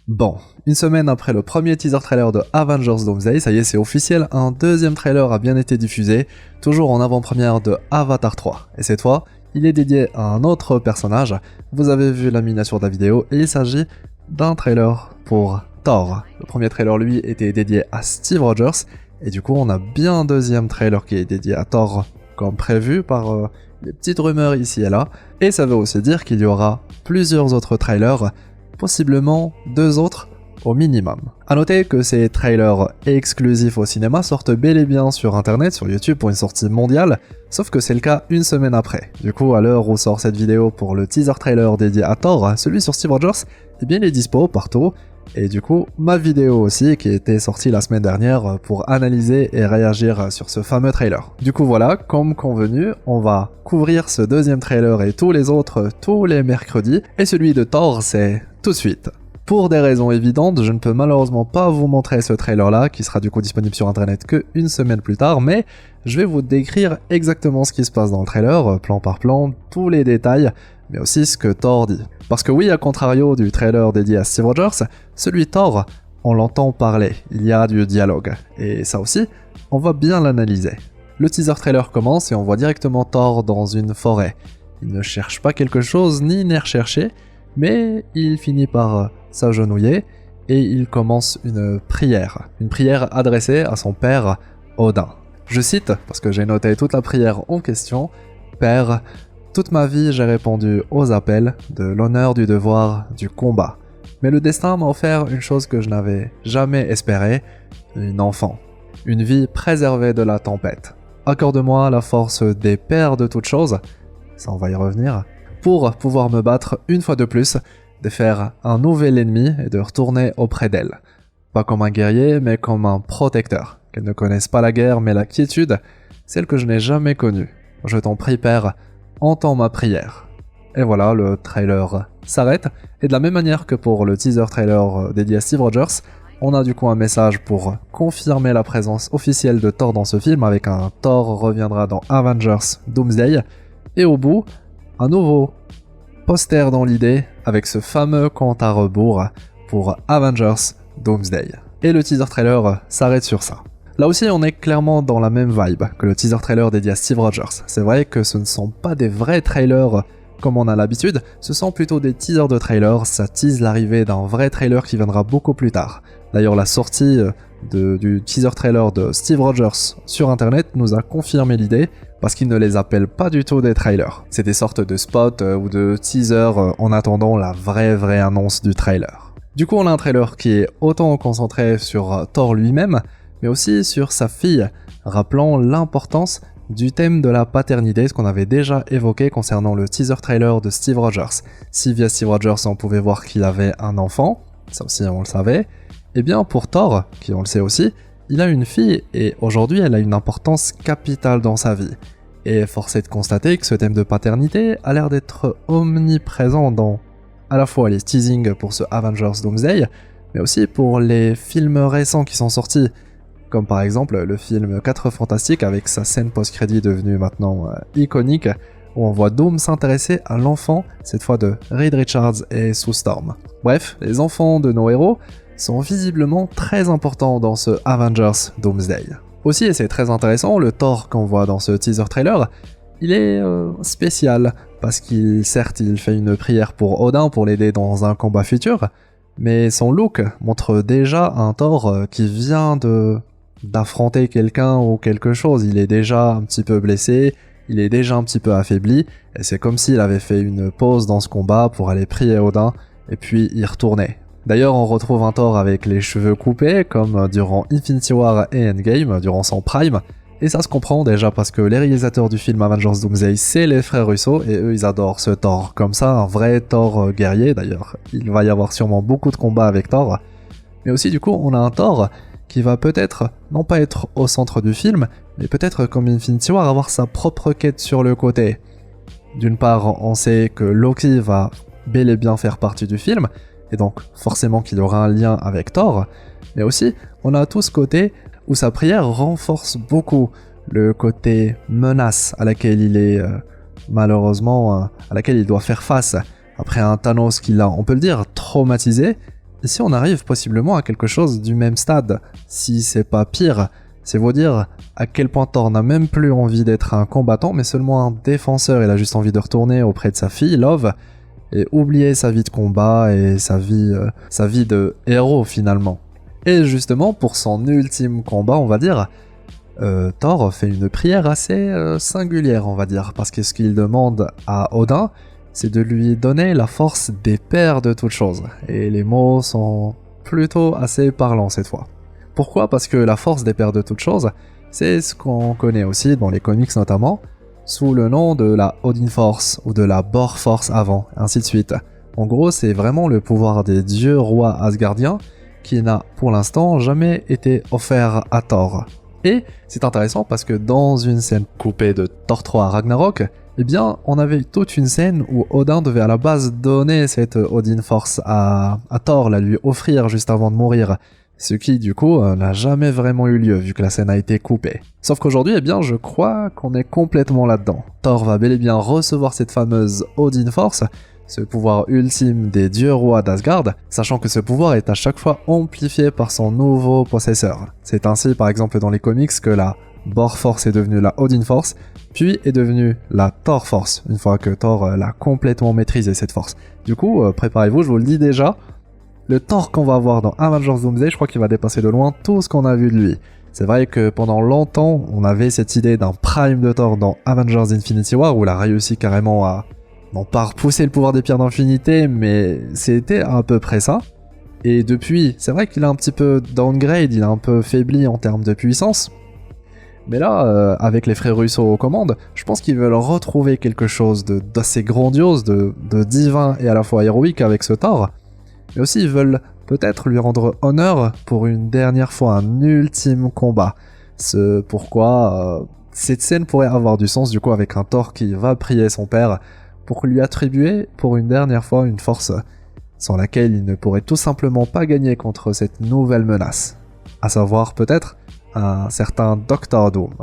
Bon, une semaine après le premier teaser trailer de Avengers Doomsday, ça y est c'est officiel, un deuxième trailer a bien été diffusé, toujours en avant-première de Avatar 3. Et cette fois, il est dédié à un autre personnage, vous avez vu la miniature de la vidéo, et il s'agit d'un trailer pour Thor. Le premier trailer lui était dédié à Steve Rogers, et du coup on a bien un deuxième trailer qui est dédié à Thor, comme prévu par les petites rumeurs ici et là, et ça veut aussi dire qu'il y aura plusieurs autres trailers, possiblement 2 autres au minimum. A noter que ces trailers exclusifs au cinéma sortent bel et bien sur internet, sur YouTube pour une sortie mondiale, sauf que c'est le cas une semaine après. Du coup, à l'heure où sort cette vidéo pour le teaser trailer dédié à Thor, celui sur Steve Rogers, eh bien il est dispo partout, et du coup, ma vidéo aussi qui était sortie la semaine dernière pour analyser et réagir sur ce fameux trailer. Du coup voilà, comme convenu, on va couvrir ce deuxième trailer et tous les autres tous les mercredis, et celui de Thor c'est tout de suite. Pour des raisons évidentes, je ne peux malheureusement pas vous montrer ce trailer là, qui sera du coup disponible sur internet que une semaine plus tard, mais je vais vous décrire exactement ce qui se passe dans le trailer, plan par plan, tous les détails, mais aussi ce que Thor dit. Parce que oui, à contrario du trailer dédié à Steve Rogers, celui Thor, on l'entend parler, il y a du dialogue, et ça aussi, on va bien l'analyser. Le teaser trailer commence et on voit directement Thor dans une forêt. Il ne cherche pas quelque chose ni n'est recherché, mais il finit par s'agenouiller et il commence une prière adressée à son père Odin. Je cite, parce que j'ai noté toute la prière en question, « Père, toute ma vie j'ai répondu aux appels de l'honneur, du devoir, du combat. Mais le destin m'a offert une chose que je n'avais jamais espérée, une enfant. Une vie préservée de la tempête. Accorde-moi la force des pères de toutes choses, ça on va y revenir, pour pouvoir me battre une fois de plus, de faire un nouvel ennemi et de retourner auprès d'elle. Pas comme un guerrier, mais comme un protecteur. Qu'elle ne connaisse pas la guerre, mais la quiétude, celle que je n'ai jamais connue. Je t'en prie, Père, entends ma prière. » Et voilà, le trailer s'arrête, et de la même manière que pour le teaser trailer dédié à Steve Rogers, on a du coup un message pour confirmer la présence officielle de Thor dans ce film, avec un Thor reviendra dans Avengers Doomsday, et au bout, un nouveau poster dans l'idée avec ce fameux compte à rebours pour Avengers Doomsday. Et le teaser trailer s'arrête sur ça. Là aussi on est clairement dans la même vibe que le teaser trailer dédié à Steve Rogers. C'est vrai que ce ne sont pas des vrais trailers comme on a l'habitude, ce sont plutôt des teasers de trailers, ça tease l'arrivée d'un vrai trailer qui viendra beaucoup plus tard. D'ailleurs la sortie du teaser trailer de Steve Rogers sur internet nous a confirmé l'idée, parce qu'ils ne les appellent pas du tout des trailers. C'est des sortes de spots ou de teasers en attendant la vraie annonce du trailer. Du coup on a un trailer qui est autant concentré sur Thor lui-même, mais aussi sur sa fille, rappelant l'importance du thème de la paternité, ce qu'on avait déjà évoqué concernant le teaser trailer de Steve Rogers. Si via Steve Rogers on pouvait voir qu'il avait un enfant, ça aussi on le savait, et bien pour Thor, qui on le sait aussi, il a une fille et aujourd'hui elle a une importance capitale dans sa vie. Et force est de constater que ce thème de paternité a l'air d'être omniprésent dans à la fois les teasings pour ce Avengers Doomsday, mais aussi pour les films récents qui sont sortis, comme par exemple le film 4 Fantastiques avec sa scène post-crédit devenue maintenant iconique, où on voit Doom s'intéresser à l'enfant, cette fois de Reed Richards et Sue Storm. Bref, les enfants de nos héros sont visiblement très importants dans ce Avengers Doomsday. Aussi, et c'est très intéressant, le Thor qu'on voit dans ce teaser trailer, il est spécial, parce qu'il certes il fait une prière pour Odin pour l'aider dans un combat futur, mais son look montre déjà un Thor qui vient d'affronter quelqu'un ou quelque chose, il est déjà un petit peu blessé, il est déjà un petit peu affaibli, et c'est comme s'il avait fait une pause dans ce combat pour aller prier Odin, et puis y retourner. D'ailleurs, on retrouve un Thor avec les cheveux coupés, comme durant Infinity War et Endgame, durant son prime, et ça se comprend déjà parce que les réalisateurs du film Avengers Doomsday, c'est les frères Russo, et eux ils adorent ce Thor comme ça, un vrai Thor guerrier d'ailleurs. Il va y avoir sûrement beaucoup de combats avec Thor, mais aussi du coup on a un Thor qui va peut-être, non pas être au centre du film, mais peut-être comme Infinity War avoir sa propre quête sur le côté. D'une part, on sait que Loki va bel et bien faire partie du film, et donc forcément qu'il y aura un lien avec Thor, mais aussi on a tout ce côté où sa prière renforce beaucoup le côté menace à laquelle il est malheureusement à laquelle il doit faire face après un Thanos qui l'a, on peut le dire, traumatisé, Ici on arrive possiblement à quelque chose du même stade, si c'est pas pire. C'est vous dire à quel point Thor n'a même plus envie d'être un combattant, mais seulement un défenseur. Il a juste envie de retourner auprès de sa fille, Love, et oublier sa vie de combat et sa vie de héros finalement. Et justement, pour son ultime combat, on va dire, Thor fait une prière assez singulière, on va dire, parce que ce qu'il demande à Odin, c'est de lui donner la force des pères de toutes choses. Et les mots sont plutôt assez parlants cette fois. Pourquoi ? Parce que la force des pères de toutes choses, c'est ce qu'on connaît aussi dans les comics notamment, sous le nom de la Odin Force ou de la Bor Force avant, ainsi de suite. En gros, c'est vraiment le pouvoir des dieux rois asgardiens qui n'a pour l'instant jamais été offert à Thor. Et c'est intéressant parce que dans une scène coupée de Thor 3 Ragnarok, eh bien, on avait toute une scène où Odin devait à la base donner cette Odin Force à Thor, la lui offrir juste avant de mourir. Ce qui, du coup, n'a jamais vraiment eu lieu, vu que la scène a été coupée. Sauf qu'aujourd'hui, eh bien, je crois qu'on est complètement là-dedans. Thor va bel et bien recevoir cette fameuse Odin Force, ce pouvoir ultime des dieux rois d'Asgard, sachant que ce pouvoir est à chaque fois amplifié par son nouveau possesseur. C'est ainsi, par exemple, dans les comics que la Bor Force est devenue la Odin Force, puis est devenue la Thor Force, une fois que Thor l'a complètement maîtrisé cette force. Du coup, préparez-vous, je vous le dis déjà, le Thor qu'on va avoir dans Avengers Doomsday, je crois qu'il va dépasser de loin tout ce qu'on a vu de lui. C'est vrai que pendant longtemps, on avait cette idée d'un prime de Thor dans Avengers Infinity War, où il a réussi carrément à, non pas repousser le pouvoir des pierres d'infinité, mais c'était à peu près ça. Et depuis, c'est vrai qu'il a un petit peu downgrade, il a un peu faibli en termes de puissance. Mais là, avec les frères Russo aux commandes, je pense qu'ils veulent retrouver quelque chose d'assez grandiose, de divin et à la fois héroïque avec ce Thor. Mais aussi ils veulent peut-être lui rendre honneur pour une dernière fois, un ultime combat. Ce pourquoi cette scène pourrait avoir du sens du coup avec un Thor qui va prier son père pour lui attribuer pour une dernière fois une force sans laquelle il ne pourrait tout simplement pas gagner contre cette nouvelle menace. À savoir peut-être un certain Doctor Doom.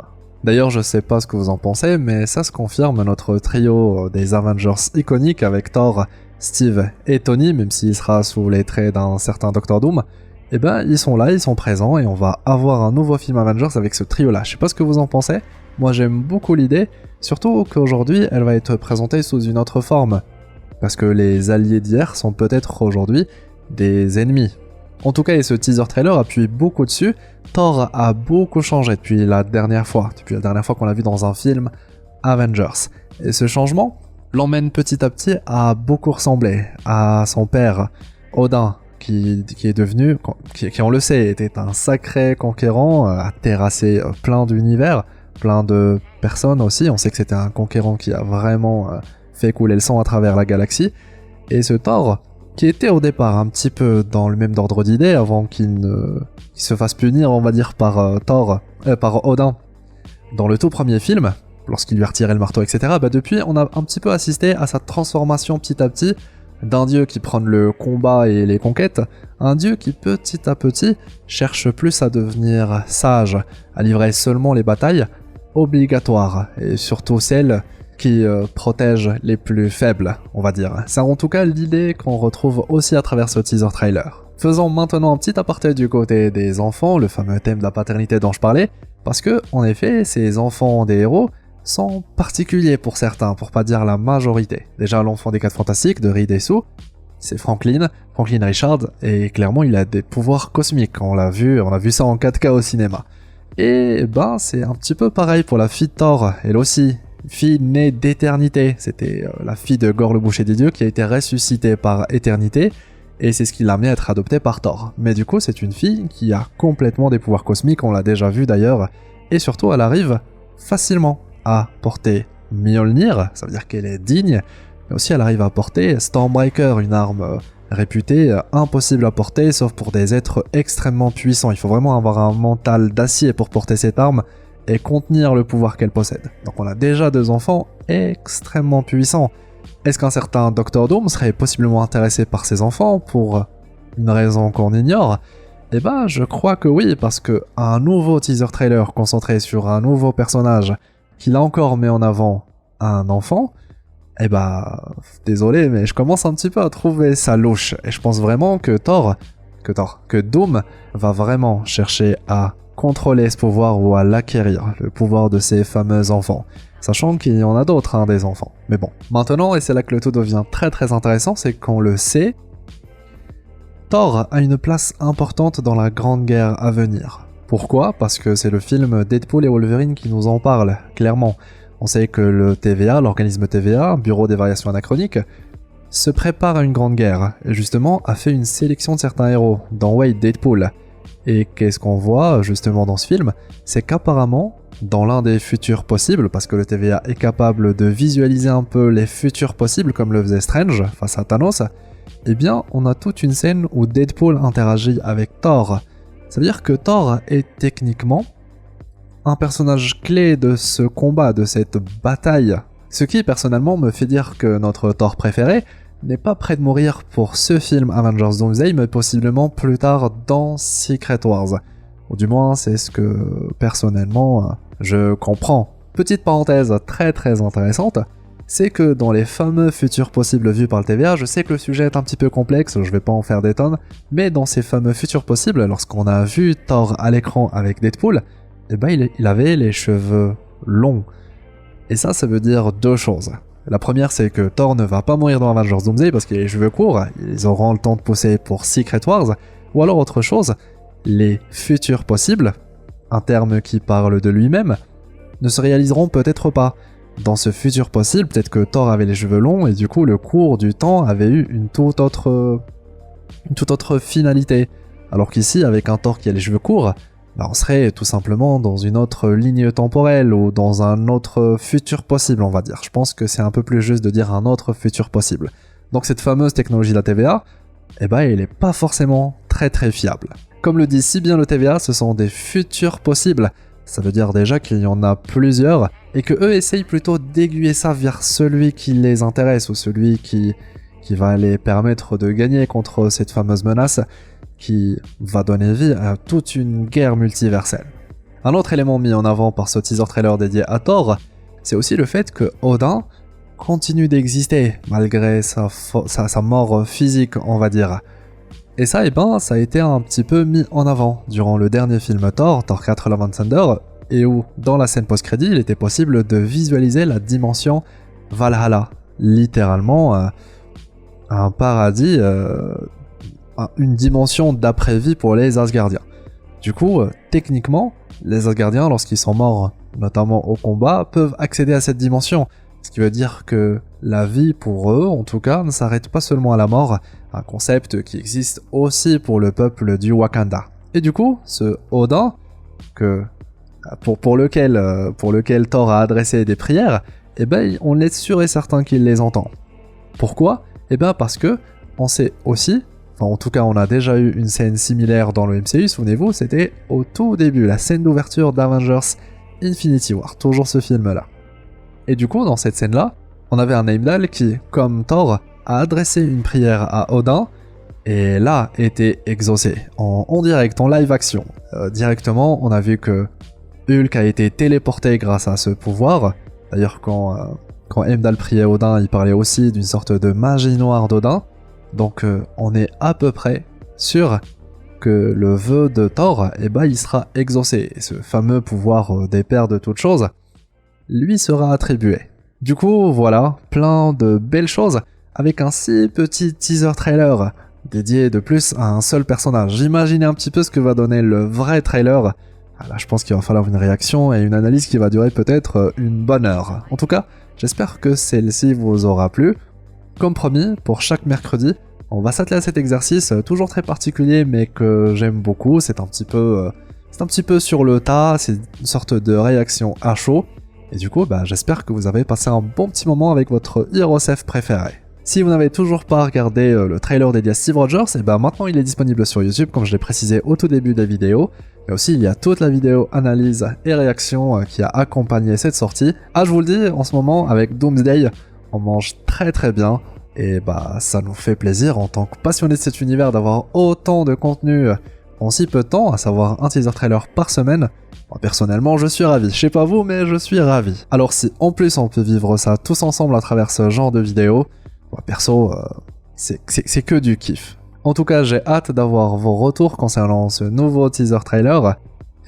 D'ailleurs, je sais pas ce que vous en pensez, mais ça se confirme, notre trio des Avengers iconiques avec Thor, Steve et Tony, même s'il sera sous les traits d'un certain Doctor Doom, eh ben ils sont là, ils sont présents et on va avoir un nouveau film Avengers avec ce trio-là. Je sais pas ce que vous en pensez, moi j'aime beaucoup l'idée, surtout qu'aujourd'hui elle va être présentée sous une autre forme, parce que les alliés d'hier sont peut-être aujourd'hui des ennemis. En tout cas, et ce teaser trailer appuie beaucoup dessus, Thor a beaucoup changé depuis la dernière fois qu'on l'a vu dans un film Avengers. Et ce changement l'emmène petit à petit à beaucoup ressembler à son père, Odin, qui est devenu, qui on le sait, était un sacré conquérant, a terrassé plein d'univers, plein de personnes aussi. On sait que c'était un conquérant qui a vraiment fait couler le sang à travers la galaxie. Et ce Thor, qui était au départ un petit peu dans le même ordre d'idée, avant qu'il se fasse punir, on va dire, par Odin, dans le tout premier film, lorsqu'il lui a retiré le marteau, etc. Depuis, on a un petit peu assisté à sa transformation petit à petit, d'un dieu qui prône le combat et les conquêtes, un dieu qui petit à petit cherche plus à devenir sage, à livrer seulement les batailles obligatoires, et surtout celles qui protègent les plus faibles, on va dire. C'est en tout cas l'idée qu'on retrouve aussi à travers ce teaser trailer. Faisons maintenant un petit aparté du côté des enfants, le fameux thème de la paternité dont je parlais, parce que, en effet, ces enfants des héros sont particuliers pour certains, pour pas dire la majorité. Déjà, l'enfant des 4 Fantastiques de Reed et Sue, c'est Franklin Richard, et clairement il a des pouvoirs cosmiques, on l'a vu ça en 4K au cinéma. Et ben, c'est un petit peu pareil pour la fille de Thor, elle aussi, fille née d'éternité, c'était la fille de Gorr le boucher des dieux qui a été ressuscitée par éternité, et c'est ce qui l'a amené à être adoptée par Thor. Mais du coup, c'est une fille qui a complètement des pouvoirs cosmiques, on l'a déjà vu d'ailleurs, et surtout elle arrive facilement à porter Mjolnir, ça veut dire qu'elle est digne, mais aussi elle arrive à porter Stormbreaker, une arme réputée impossible à porter, sauf pour des êtres extrêmement puissants. Il faut vraiment avoir un mental d'acier pour porter cette arme et contenir le pouvoir qu'elle possède. Donc on a déjà 2 enfants extrêmement puissants. Est-ce qu'un certain Doctor Doom serait possiblement intéressé par ces enfants pour une raison qu'on ignore ? Eh ben, je crois que oui, parce que un nouveau teaser trailer concentré sur un nouveau personnage qui là encore met en avant un enfant, désolé, mais je commence un petit peu à trouver ça louche. Et je pense vraiment que Thor que Doom va vraiment chercher à contrôler ce pouvoir ou à l'acquérir, le pouvoir de ces fameux enfants. Sachant qu'il y en a d'autres, hein, des enfants. Mais bon, maintenant, et c'est là que le tout devient très très intéressant, c'est qu'on le sait, Thor a une place importante dans la grande guerre à venir. Pourquoi ? Parce que c'est le film Deadpool et Wolverine qui nous en parle, clairement. On sait que le TVA, l'organisme TVA, Bureau des variations anachroniques, se prépare à une grande guerre, et justement a fait une sélection de certains héros, dans Wade Deadpool. Et qu'est-ce qu'on voit justement dans ce film ? C'est qu'apparemment, dans l'un des futurs possibles, parce que le TVA est capable de visualiser un peu les futurs possibles comme le faisait Strange face à Thanos, eh bien on a toute une scène où Deadpool interagit avec Thor. Ça veut dire que Thor est techniquement un personnage clé de ce combat, de cette bataille. Ce qui personnellement me fait dire que notre Thor préféré n'est pas prêt de mourir pour ce film Avengers Doomsday, mais possiblement plus tard dans Secret Wars. Ou du moins, c'est ce que, personnellement, je comprends. Petite parenthèse très très intéressante, c'est que dans les fameux futurs possibles vus par le TVA, je sais que le sujet est un petit peu complexe, je vais pas en faire des tonnes, mais dans ces fameux futurs possibles, lorsqu'on a vu Thor à l'écran avec Deadpool, eh ben il avait les cheveux longs. Et ça veut dire deux choses. La première, c'est que Thor ne va pas mourir dans Avengers Doomsday parce qu'il a les cheveux courts, ils auront le temps de pousser pour Secret Wars. Ou alors autre chose, les futurs possibles, un terme qui parle de lui-même, ne se réaliseront peut-être pas. Dans ce futur possible, peut-être que Thor avait les cheveux longs et du coup le cours du temps avait eu une toute autre finalité. Alors qu'ici, avec un Thor qui a les cheveux courts, on serait tout simplement dans une autre ligne temporelle ou dans un autre futur possible, on va dire. Je pense que c'est un peu plus juste de dire un autre futur possible. Donc cette fameuse technologie de la TVA, elle est pas forcément très très fiable. Comme le dit si bien le TVA, ce sont des futurs possibles. Ça veut dire déjà qu'il y en a plusieurs et que eux essayent plutôt d'aiguiller ça vers celui qui les intéresse ou celui qui va les permettre de gagner contre cette fameuse menace qui va donner vie à toute une guerre multiverselle. Un autre élément mis en avant par ce teaser trailer dédié à Thor, c'est aussi le fait que Odin continue d'exister malgré sa mort physique, on va dire. Et ça, ça a été un petit peu mis en avant durant le dernier film Thor 4 Love and Thunder, et où, dans la scène post-crédit, il était possible de visualiser la dimension Valhalla, littéralement un paradis, une dimension d'après-vie pour les Asgardiens. Du coup, techniquement, les Asgardiens, lorsqu'ils sont morts, notamment au combat, peuvent accéder à cette dimension. Ce qui veut dire que la vie pour eux, en tout cas, ne s'arrête pas seulement à la mort, un concept qui existe aussi pour le peuple du Wakanda. Et du coup, ce Odin, pour lequel Thor a adressé des prières, on est sûr et certain qu'il les entend. Pourquoi ? Parce que on sait aussi, en tout cas on a déjà eu une scène similaire dans le MCU, souvenez-vous, c'était au tout début, la scène d'ouverture d'Avengers Infinity War, toujours ce film-là. Et du coup, dans cette scène-là, on avait un Heimdall qui, comme Thor, a adressé une prière à Odin, et là, était exaucé, en direct, en live action. Directement, on a vu que Hulk a été téléporté grâce à ce pouvoir. D'ailleurs, quand Heimdall priait Odin, il parlait aussi d'une sorte de magie noire d'Odin. Donc, on est à peu près sûr que le vœu de Thor, il sera exaucé. Et ce fameux pouvoir des pères de toutes choses lui sera attribué. Du coup, voilà, plein de belles choses avec un si petit teaser trailer dédié de plus à un seul personnage. Imaginez un petit peu ce que va donner le vrai trailer. Là, je pense qu'il va falloir une réaction et une analyse qui va durer peut-être une bonne heure. En tout cas, j'espère que celle-ci vous aura plu. Comme promis, pour chaque mercredi, on va s'atteler à cet exercice toujours très particulier mais que j'aime beaucoup. C'est un petit peu sur le tas, c'est une sorte de réaction à chaud. Et du coup, j'espère que vous avez passé un bon petit moment avec votre HeroSef préféré. Si vous n'avez toujours pas regardé le trailer dédié à Steve Rogers, maintenant il est disponible sur YouTube comme je l'ai précisé au tout début de la vidéo. Mais aussi il y a toute la vidéo analyse et réaction qui a accompagné cette sortie. Je vous le dis, en ce moment avec Doomsday, on mange très très bien. Et ça nous fait plaisir en tant que passionnés de cet univers d'avoir autant de contenu en si peu de temps, à savoir un teaser trailer par semaine. Moi, personnellement, je suis ravi. Je sais pas vous, mais je suis ravi. Alors si en plus on peut vivre ça tous ensemble à travers ce genre de vidéo, moi perso, c'est que du kiff. En tout cas, j'ai hâte d'avoir vos retours concernant ce nouveau teaser trailer.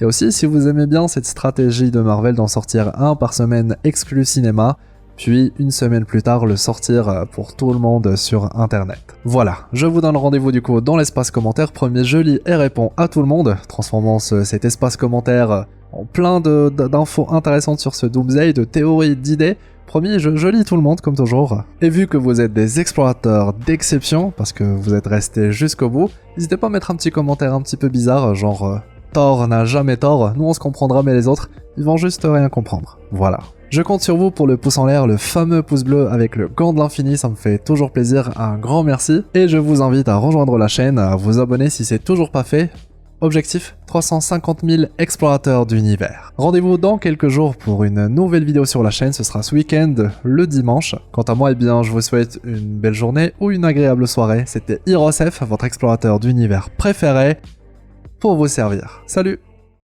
Et aussi, si vous aimez bien cette stratégie de Marvel d'en sortir un par semaine exclu cinéma, puis une semaine plus tard le sortir pour tout le monde sur internet. Voilà, je vous donne rendez-vous du coup dans l'espace commentaire, premier je lis et réponds à tout le monde, transformant cet espace commentaire en plein d'infos intéressantes sur ce Doomsday, de théories, d'idées. Promis, je lis tout le monde comme toujours. Et vu que vous êtes des explorateurs d'exception, parce que vous êtes restés jusqu'au bout, n'hésitez pas à mettre un petit commentaire un petit peu bizarre, genre Thor n'a jamais tort, nous on se comprendra mais les autres, ils vont juste rien comprendre. Voilà. Je compte sur vous pour le pouce en l'air, le fameux pouce bleu avec le gant de l'infini, ça me fait toujours plaisir, un grand merci. Et je vous invite à rejoindre la chaîne, à vous abonner si c'est toujours pas fait. Objectif 350 000 explorateurs d'univers. Rendez-vous dans quelques jours pour une nouvelle vidéo sur la chaîne, ce sera ce week-end, le dimanche. Quant à moi, eh bien, je vous souhaite une belle journée ou une agréable soirée. C'était HeroesF, votre explorateur d'univers préféré, pour vous servir. Salut!